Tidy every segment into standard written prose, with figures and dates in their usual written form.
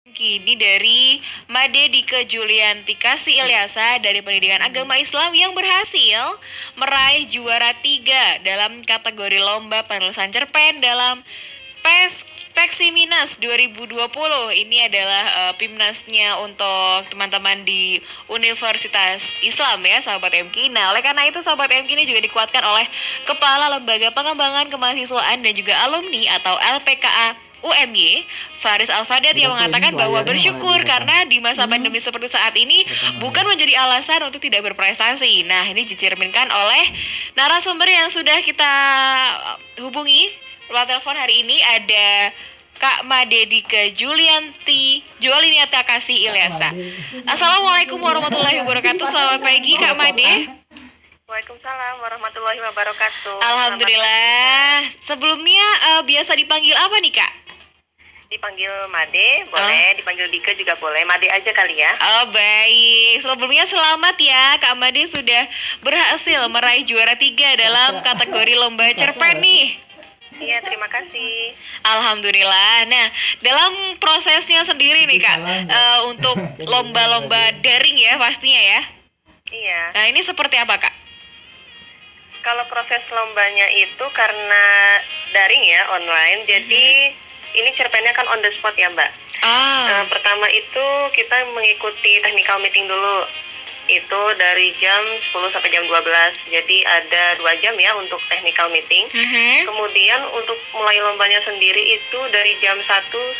Kini dari Made Dike Julianti Kasih Ilyasa dari Pendidikan Agama Islam yang berhasil meraih juara 3 dalam kategori lomba penulisan cerpen dalam Peksiminas 2020. Ini adalah Pimnasnya untuk teman-teman di Universitas Islam ya, sahabat MK. Nah, oleh karena itu sahabat MK ini juga dikuatkan oleh Kepala Lembaga Pengembangan Kemahasiswaan dan juga alumni atau LPKA UMY, Faris Al-Fadat, yang mengatakan bahwa bersyukur karena di masa pandemi seperti saat ini bukan menjadi alasan untuk tidak berprestasi. Nah, ini dicerminkan oleh narasumber yang sudah kita hubungi lewat telepon hari ini. Ada Kak Made Dike Julianti Kasih Ilyasa. Assalamualaikum warahmatullahi wabarakatuh. Selamat pagi Kak Made. Waalaikumsalam warahmatullahi wabarakatuh. Alhamdulillah. Sebelumnya biasa dipanggil apa nih Kak? Dipanggil Made, boleh. Dipanggil Dike juga boleh. Made aja kali ya. Oh baik. Sebelumnya selamat ya, Kak Made sudah berhasil meraih juara 3 dalam kategori lomba cerpen nih. Iya, terima kasih. Alhamdulillah. Nah, dalam prosesnya sendiri nih Kak, untuk lomba-lomba daring ya pastinya ya. Iya. Nah, ini seperti apa Kak? Kalau proses lombanya itu karena daring ya, online. Jadi ini cerpennya kan on the spot ya Mbak. Pertama itu kita mengikuti technical meeting dulu. Itu dari jam 10 sampai jam 12. Jadi ada 2 jam ya untuk technical meeting. Kemudian untuk mulai lombanya sendiri itu dari jam 1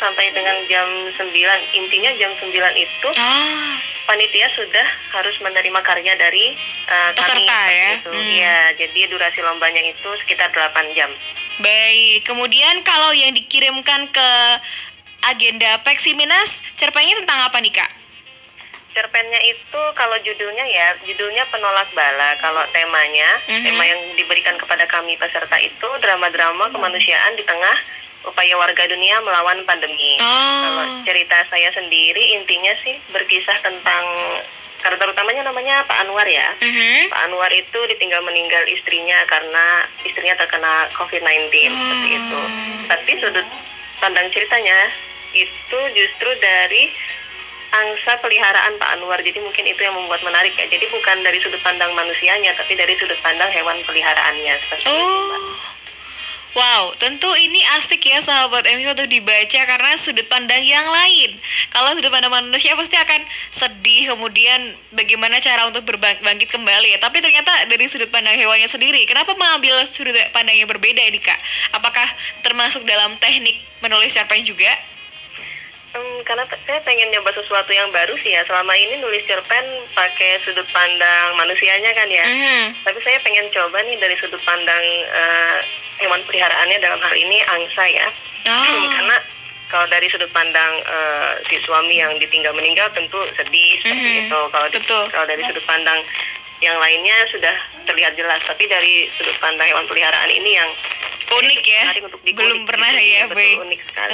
sampai dengan jam 9. Intinya jam 9 itu panitia sudah harus menerima karya dari peserta kami, ya. Iya, jadi durasi lombanya itu sekitar 8 jam. Baik, kemudian kalau yang dikirimkan ke agenda Peksiminas, cerpennya tentang apa nih Kak? Cerpennya itu kalau judulnya Penolak Bala. Kalau temanya, tema yang diberikan kepada kami peserta itu drama-drama kemanusiaan di tengah upaya warga dunia melawan pandemi. Kalau cerita saya sendiri intinya sih berkisah tentang karakter utamanya namanya Pak Anwar ya. Pak Anwar itu ditinggal meninggal istrinya karena istrinya terkena COVID-19 seperti itu. Tapi sudut pandang ceritanya itu justru dari angsa peliharaan Pak Anwar. Jadi mungkin itu yang membuat menarik ya. Jadi bukan dari sudut pandang manusianya, tapi dari sudut pandang hewan peliharaannya seperti itu Mbak. Wow, tentu ini asik ya sahabat MU untuk dibaca karena sudut pandang yang lain. Kalau sudut pandang manusia pasti akan sedih, kemudian bagaimana cara untuk berbangkit kembali ya. Tapi ternyata dari sudut pandang hewannya sendiri. Kenapa mengambil sudut pandang yang berbeda ini Kak? Apakah termasuk dalam teknik menulis cerpen juga? Karena saya pengen nyoba sesuatu yang baru sih ya. Selama ini nulis cerpen pakai sudut pandang manusianya kan ya. Tapi saya pengen coba nih dari sudut pandang hewan peliharaannya, dalam hal ini angsa ya. Karena kalau dari sudut pandang si suami yang ditinggal meninggal tentu sedih seperti itu. Kalau dari sudut pandang yang lainnya sudah terlihat jelas. Tapi dari sudut pandang hewan peliharaan ini yang unik ya, belum pernah gitu, ya, baik. Unik sekali.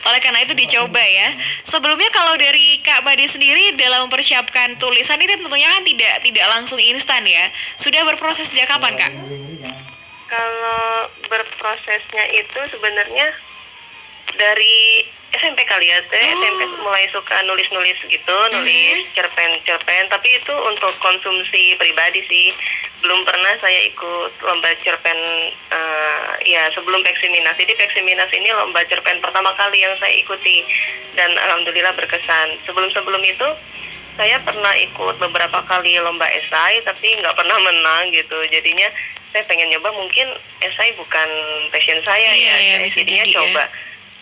Oleh karena itu dicoba ya. Sebelumnya kalau dari Kak Made sendiri dalam mempersiapkan tulisan itu tentunya kan tidak langsung instan ya. Sudah berproses sejak kapan Kak? Kalau berprosesnya itu sebenarnya dari SMP kali ya. Saya SMP mulai suka nulis-nulis gitu, nulis cerpen-cerpen, tapi itu untuk konsumsi pribadi sih. Belum pernah saya ikut lomba cerpen ya sebelum Peksiminas. Jadi Peksiminas ini lomba cerpen pertama kali yang saya ikuti dan alhamdulillah berkesan. Sebelum itu saya pernah ikut beberapa kali lomba esai tapi nggak pernah menang gitu. Jadinya saya pengen nyoba, mungkin esai bukan passion saya ya. Jadinya coba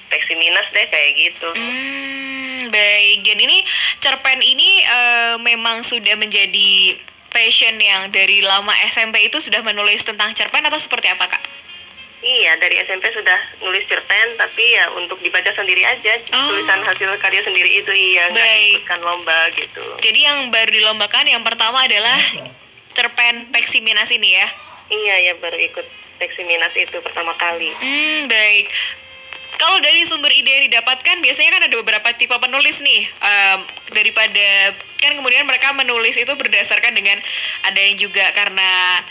Peksiminas deh kayak gitu. Baik, jadi ini cerpen ini memang sudah menjadi passion yang dari lama SMP itu sudah menulis tentang cerpen atau seperti apa Kak? Iya, dari SMP sudah nulis cerpen, tapi ya untuk dibaca sendiri aja, tulisan hasil karya sendiri itu nggak ikutkan lomba gitu. Jadi yang baru dilombakan yang pertama adalah cerpen Peksiminas ini ya? Iya, ya baru ikut Peksiminas itu pertama kali. Baik. Kalau dari sumber ide yang didapatkan, biasanya kan ada beberapa tipe penulis nih. Daripada kan kemudian mereka menulis itu berdasarkan dengan ada yang juga karena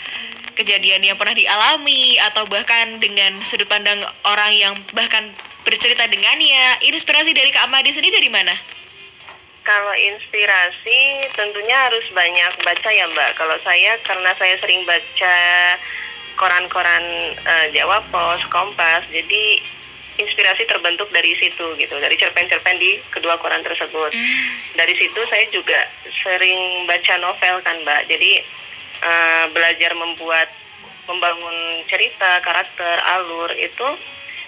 kejadian yang pernah dialami atau bahkan dengan sudut pandang orang yang bahkan bercerita dengannya. Inspirasi dari Kak Made sendiri dari mana? Kalau inspirasi tentunya harus banyak baca ya Mbak. Kalau saya karena saya sering baca koran-koran Jawa Pos, Kompas, jadi inspirasi terbentuk dari situ gitu, dari cerpen-cerpen di kedua koran tersebut. Dari situ saya juga sering baca novel kan Mbak. Jadi belajar membangun cerita, karakter, alur itu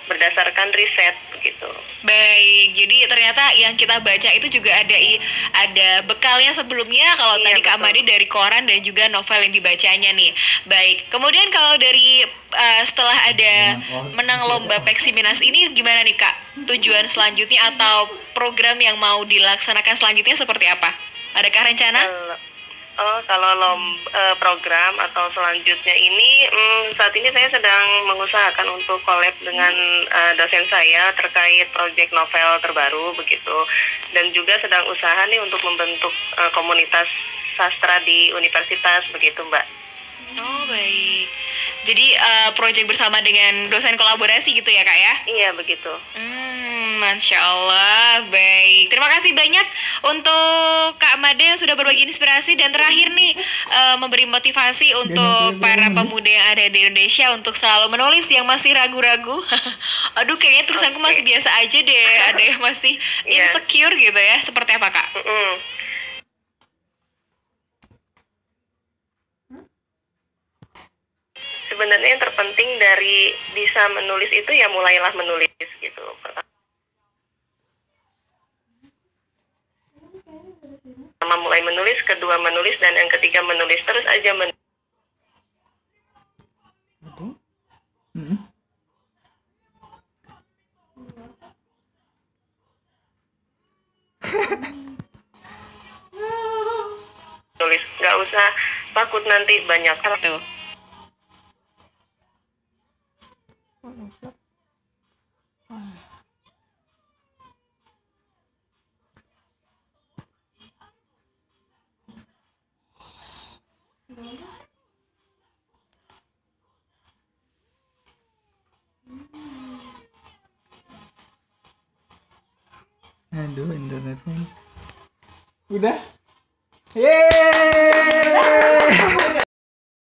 berdasarkan riset begitu. Baik, jadi ternyata yang kita baca itu juga ada bekalnya sebelumnya. Kalau Iya, tadi Kak betul. Made dari koran dan juga novel yang dibacanya nih. Baik, kemudian kalau dari setelah ada menang lomba Peksiminas ini gimana nih Kak? Tujuan selanjutnya atau program yang mau dilaksanakan selanjutnya seperti apa? Adakah rencana? Kalau program atau selanjutnya ini saat ini saya sedang mengusahakan untuk collab dengan dosen saya terkait proyek novel terbaru begitu, dan juga sedang usaha nih untuk membentuk komunitas sastra di universitas begitu Mbak. Oh baik. Jadi proyek bersama dengan dosen kolaborasi gitu ya Kak ya? Iya begitu. Masya Allah, baik. Terima kasih banyak untuk Kak Made yang sudah berbagi inspirasi dan terakhir nih memberi motivasi untuk para pemuda yang ada di Indonesia untuk selalu menulis yang masih ragu-ragu. Aduh, kayaknya tulisanku masih biasa aja deh. Ada yang masih insecure gitu ya. Seperti apa Kak? Sebenarnya yang terpenting dari bisa menulis itu ya mulailah menulis gitu. Pertama mulai menulis, kedua menulis, dan yang ketiga menulis terus aja menulis. Nggak usah takut nanti banyak Tuh. Aduh, internetnya. Udah. Yeay.